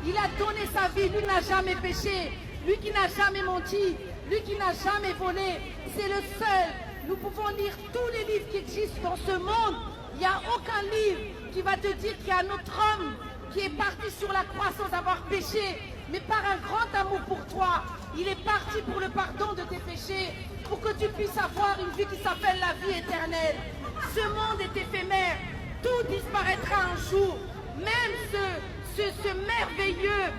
Il a donné sa vie. Lui n'a jamais péché. Lui qui n'a jamais menti. Lui qui n'a jamais volé. C'est le seul. Nous pouvons lire tous les livres qui existent dans ce monde. Il n'y a aucun livre qui va te dire qu'il y a un autre homme qui est parti sur la croix sans avoir péché, mais par un grand amour pour toi. Il est parti pour le pardon de tes péchés, pour que tu puisses avoir une vie qui s'appelle la vie éternelle. Ce monde est éphémère, tout disparaîtra un jour. Même ce merveilleux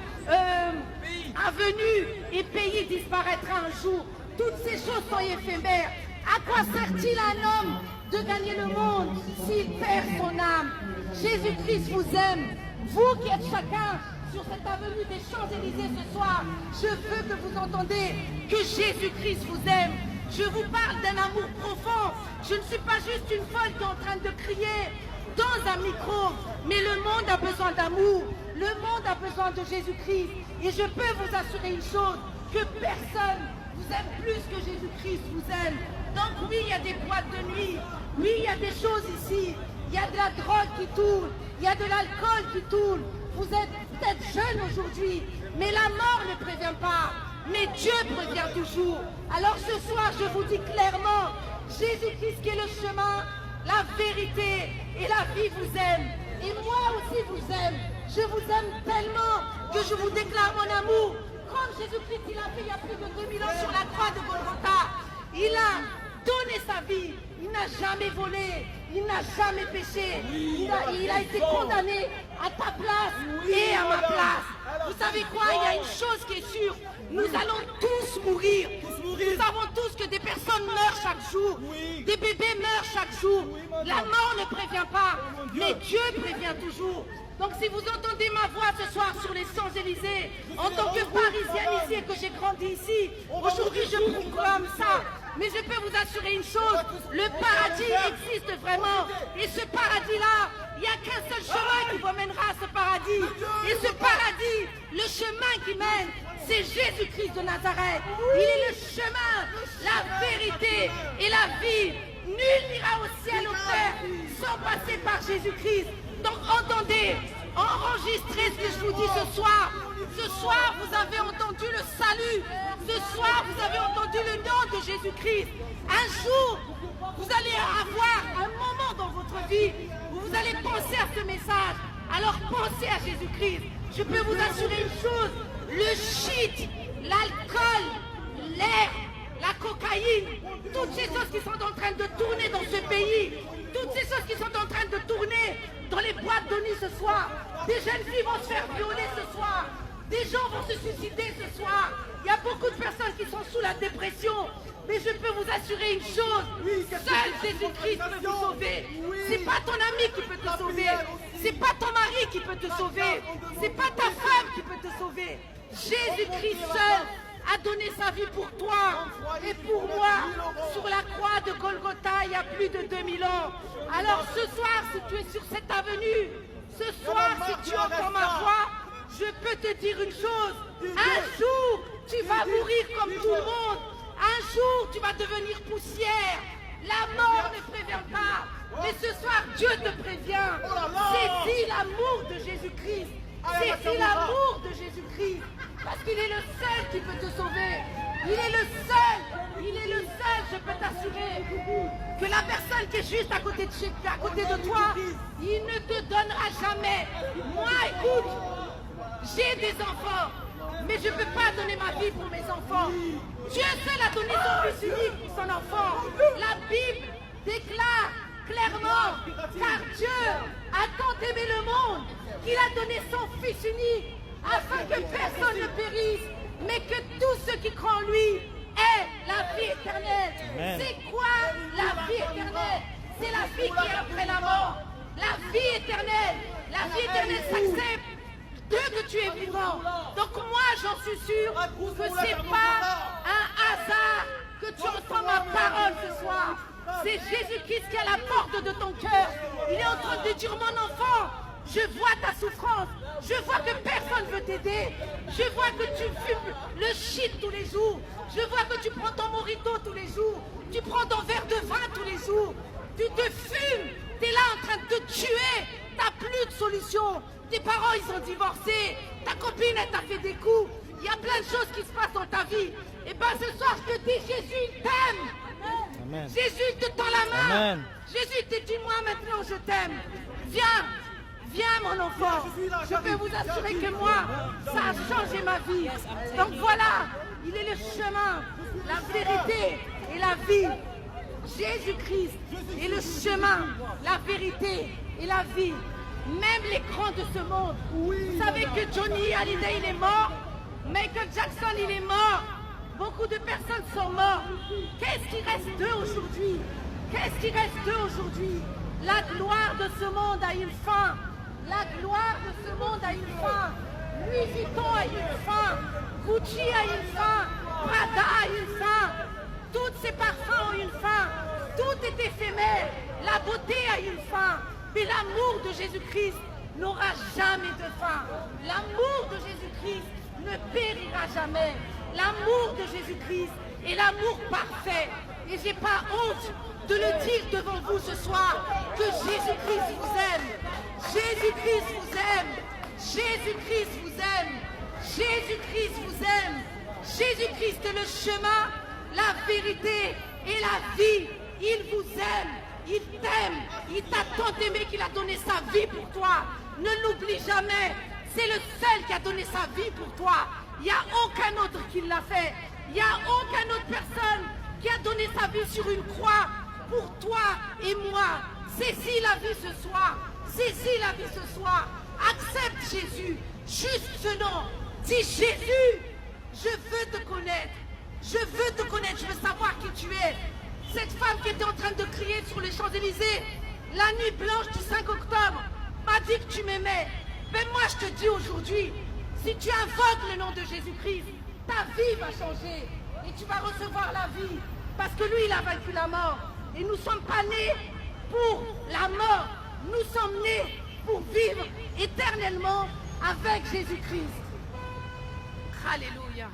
avenue et pays disparaîtra un jour. Toutes ces choses sont éphémères. À quoi sert-il à un homme de gagner le monde s'il perd son âme? Jésus-Christ vous aime. Vous qui êtes chacun sur cette avenue des Champs-Élysées ce soir, je veux que vous entendiez que Jésus-Christ vous aime. Je vous parle d'un amour profond. Je ne suis pas juste une folle qui est en train de crier dans un micro, mais le monde a besoin d'amour. Le monde a besoin de Jésus-Christ. Et je peux vous assurer une chose, que personne vous aime plus que Jésus-Christ vous aime. Donc oui, il y a des boîtes de nuit. Oui, il y a des choses ici. Il y a de la drogue qui tourne. Il y a de l'alcool qui tourne. Vous êtes peut-être jeune aujourd'hui, mais la mort ne prévient pas. Mais Dieu prévient toujours. Alors ce soir, je vous dis clairement, Jésus-Christ qui est le chemin, la vérité et la vie vous aime. Et moi aussi vous aime. Je vous aime tellement que je vous déclare mon amour. Comme Jésus-Christ, il a fait il y a plus de 2000 ans sur la croix de Golgotha. Il a donné sa vie. Il n'a jamais volé. Il n'a jamais péché. Il a été condamné à ta place et à ma place. Vous savez quoi? Il y a une chose qui est sûre. Nous allons tous mourir. Nous savons tous que des personnes meurent chaque jour. Des bébés meurent chaque jour. La mort ne prévient pas. Mais Dieu prévient toujours. Donc si vous entendez ma voix ce soir sur les Champs-Élysées, en tant que Parisienne ici et que j'ai grandi ici, aujourd'hui je proclame ça. Mais je peux vous assurer une chose, le paradis existe vraiment. Et ce paradis-là, il n'y a qu'un seul chemin qui vous mènera à ce paradis. Et ce paradis, le chemin qui mène, c'est Jésus-Christ de Nazareth. Il est le chemin, la vérité et la vie. Nul n'ira au ciel au Père sans passer par Jésus-Christ. Donc entendez, enregistrez ce que je vous dis ce soir. Ce soir, vous avez entendu le salut. Ce soir, vous avez entendu le nom de Jésus-Christ. Un jour, vous allez avoir un moment dans votre vie où vous allez penser à ce message. Alors pensez à Jésus-Christ. Je peux vous assurer une chose, le shit, l'alcool, l'air, la cocaïne, toutes ces choses qui sont en train de tourner dans ce pays, toutes ces choses qui sont en train de tourner dans les boîtes de nuit ce soir. Des jeunes filles vont se faire violer ce soir. Des gens vont se suicider ce soir. Il y a beaucoup de personnes qui sont sous la dépression. Mais je peux vous assurer une chose. Seul Jésus-Christ peut vous sauver. C'est pas ton ami qui peut te sauver. C'est pas ton mari qui peut te sauver. C'est pas ta femme qui peut te sauver. Jésus-Christ seul a donné sa vie pour toi et pour moi sur la croix de Golgotha il y a plus de 2000 ans. Alors ce soir, si tu es sur cette avenue, ce soir, si tu entends ma voix, je peux te dire une chose. Un jour, tu vas mourir comme tout le monde. Un jour, tu vas devenir poussière. La mort ne prévient pas. Mais ce soir, Dieu te prévient. Saisis l'amour de Jésus-Christ. Saisis l'amour de Jésus-Christ. Parce qu'il est le seul qui peut te sauver. Il est le seul. Il est le seul, je peux t'assurer, que la personne qui est juste à côté de toi, il ne te donnera jamais. Moi, écoute, j'ai des enfants, mais je ne peux pas donner ma vie pour mes enfants. Dieu seul a donné son fils unique pour son enfant. La Bible déclare clairement, car Dieu a tant aimé le monde qu'il a donné son fils unique afin que personne ne périsse, mais que tous ceux qui croient en lui aient la vie éternelle. C'est quoi la vie éternelle? C'est la vie qui est après la mort. La vie éternelle. La vie éternelle s'accepte dès que tu es vivant. Donc moi j'en suis sûr que ce n'est pas un hasard que tu entends ma parole ce soir. C'est Jésus-Christ qui est à la porte de ton cœur. Il est en train de dire, mon enfant, je vois ta souffrance. Je vois que personne ne veut t'aider. Je vois que tu fumes le shit tous les jours. Je vois que tu prends ton mojito tous les jours. Tu prends ton verre de vin tous les jours. Tu te fumes. Tu es là en train de te tuer. Tu n'as plus de solution. Tes parents, ils ont divorcé. Ta copine copine, elle t'a fait des coups. Il y a plein de choses qui se passent dans ta vie. Et bien ce soir, je te dis, Jésus, il t'aime. Amen. Jésus te tend la main. Amen. Jésus te dit, moi maintenant, je t'aime. Viens, viens mon enfant. Je peux vous assurer que moi, ça a changé ma vie. Donc voilà, il est le chemin, la vérité et la vie. Jésus-Christ est le chemin, la vérité et la vie. Même les grands de ce monde. Vous savez que Johnny Hallyday, il est mort. Michael Jackson, il est mort. Beaucoup de personnes sont mortes. Qu'est-ce qui reste d'eux aujourd'hui? Qu'est-ce qui reste d'eux aujourd'hui? La gloire de ce monde a une fin. La gloire de ce monde a une fin. Louis Vuitton a une fin. Gucci a une fin. Prada a une fin. Tous ces parfums ont une fin. Tout est éphémère. La beauté a une fin. Mais l'amour de Jésus-Christ n'aura jamais de fin. L'amour de Jésus-Christ ne périra jamais. L'amour de Jésus-Christ est l'amour parfait. Et je n'ai pas honte de le dire devant vous ce soir, que Jésus-Christ vous aime. Jésus-Christ vous aime. Jésus-Christ vous aime. Jésus-Christ vous aime. Jésus-Christ est le chemin, la vérité et la vie. Il vous aime. Il t'aime. Il t'a tant aimé qu'il a donné sa vie pour toi. Ne l'oublie jamais. C'est le seul qui a donné sa vie pour toi. Il n'y a aucun autre qui l'a fait. Il n'y a aucune autre personne qui a donné sa vie sur une croix pour toi et moi. Saisis la vie ce soir. Saisis la vie ce soir. Accepte Jésus. Juste ce nom. Dis Jésus, je veux te connaître. Je veux te connaître. Je veux savoir qui tu es. Cette femme qui était en train de crier sur les Champs-Élysées, la nuit blanche du 5 octobre, m'a dit que tu m'aimais. Mais moi je te dis aujourd'hui, si tu invoques le nom de Jésus-Christ, ta vie va changer et tu vas recevoir la vie. Parce que lui, il a vaincu la mort. Et nous ne sommes pas nés pour la mort. Nous sommes nés pour vivre éternellement avec Jésus-Christ. Alléluia.